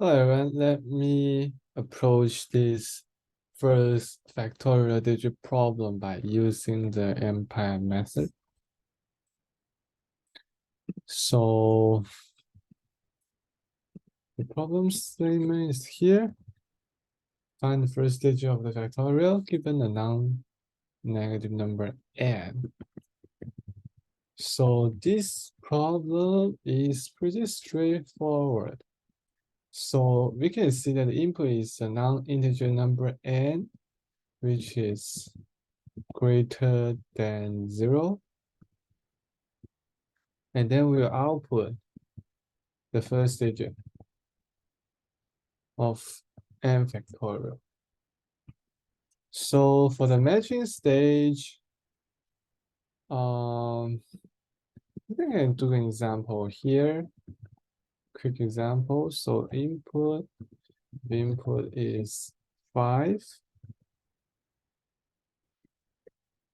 Hello everyone, let me approach this first factorial digit problem by using the Umpire method. So the problem statement is here. Find the first digit of the factorial given a non-negative number n. So this problem is pretty straightforward. So we can see that the input is a non-integer number n, which is greater than 0. And then we'll output the first digit of n factorial. So for the matching stage, I think I can do an example here. Quick example. So the input is 5.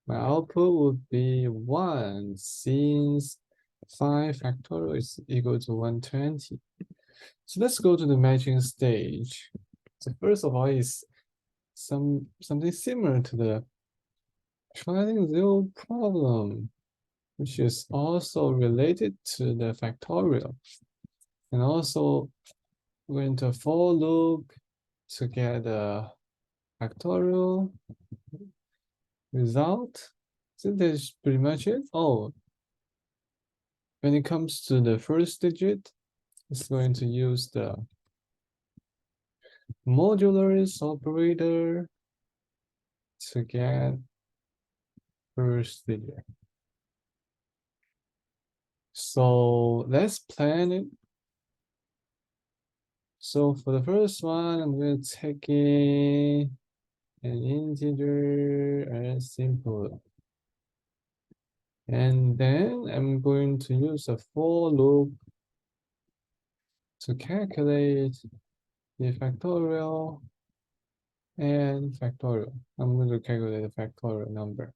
My output would be 1 since 5 factorial is equal to 120. So let's go to the matching stage. So first of all is something similar to the triangle zero problem, which is also related to the factorial. And also we're into a for loop to get the factorial result. So that's pretty much it. Oh, when it comes to the first digit, it's going to use the modulus operator to get first digit. So let's plan it. So for the first one, I'm going to take in an integer as input. And then I'm going to use a for loop to calculate the factorial and factorial. I'm going to calculate the factorial number.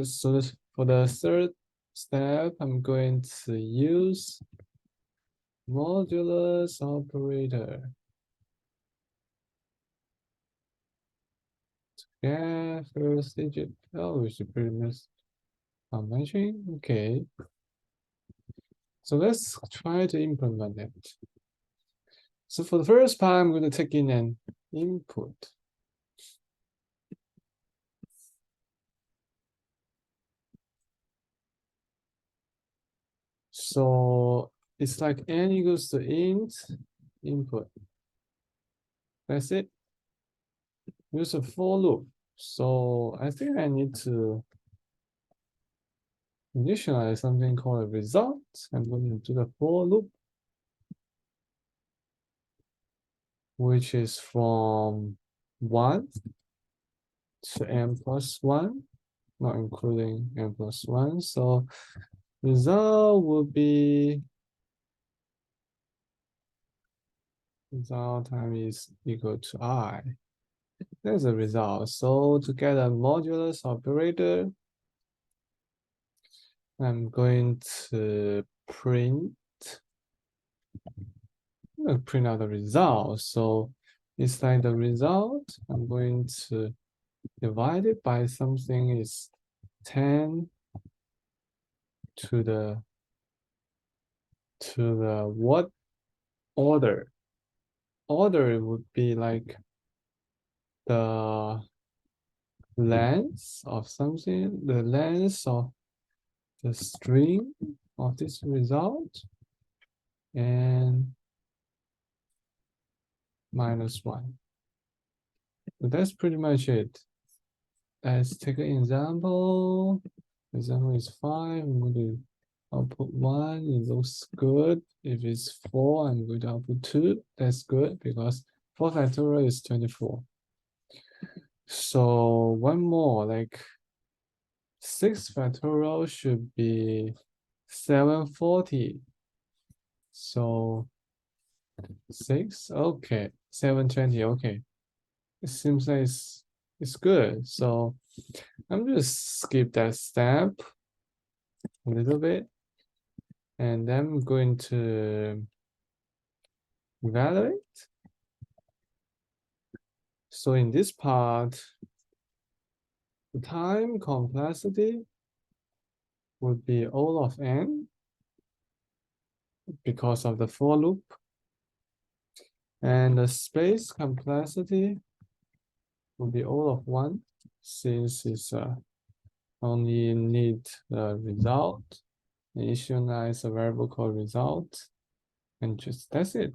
So for the third step, I'm going to use modulus operator. Yeah, first digit. Oh, we should pretty much matching. Okay. So let's try to implement it. So for the first part, I'm going to take in an input. So it's like n equals to int input. That's it. Use a for loop. So I think I need to initialize something called a result. I'm going to do the for loop, which is from 1 to n plus 1, not including n plus 1. So result would be result time is equal to I. There's a result. So to get a modulus operator, I'm going to print out the result. So it's like the result. I'm going to divide it by something is 10 to the what order? Order would be like the length of something, the length of the string of this result, and -1. So that's pretty much it. Let's take an example. Example is 5. I'm going to output 1. It looks good. If it's 4, I'm going to output 2. That's good because 4 factorial is 24. So one more, like 6 factorial should be 740. So 6, okay. 720, okay. It seems like it's good. So I'm just skip that step a little bit. And then I'm going to evaluate. So in this part, the time complexity would be O of n because of the for loop. And the space complexity will be O of 1 since it's only need the result. Initialize a variable called result, and just that's it.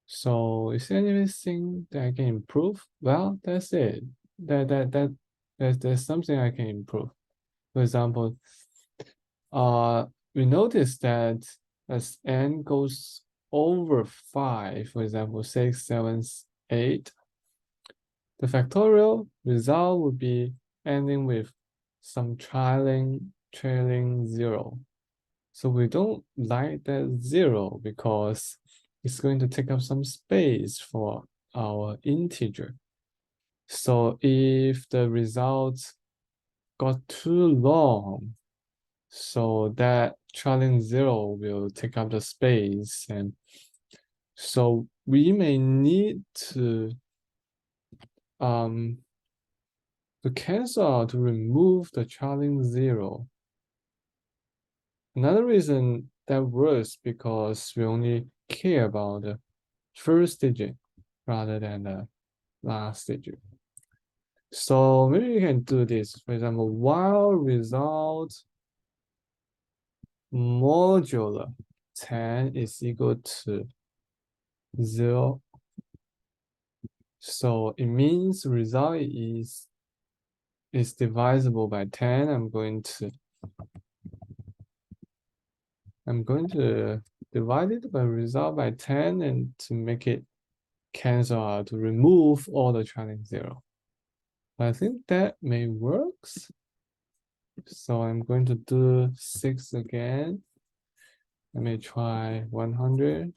So is there anything that I can improve? Well, that's it. There's something I can improve. For example, we notice that as n goes over 5, for example, 6, 7, 8, the factorial result would be ending with some trailing 0. So we don't like that 0 because it's going to take up some space for our integer. So if the results got too long, so that trailing 0 will take up the space, and so we may need to cancel out, to remove the trailing 0. Another reason that works because we only care about the first digit rather than the last digit. So maybe we can do this. For example, while result modular 10 is equal to 0. So it means result is divisible by 10. I'm going to divide it by result by 10 and to make it cancel out, to remove all the trailing 0. I think that may works. So I'm going to do 6 again. Let me try 100.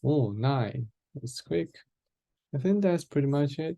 Oh, 9. That's quick. I think that's pretty much it.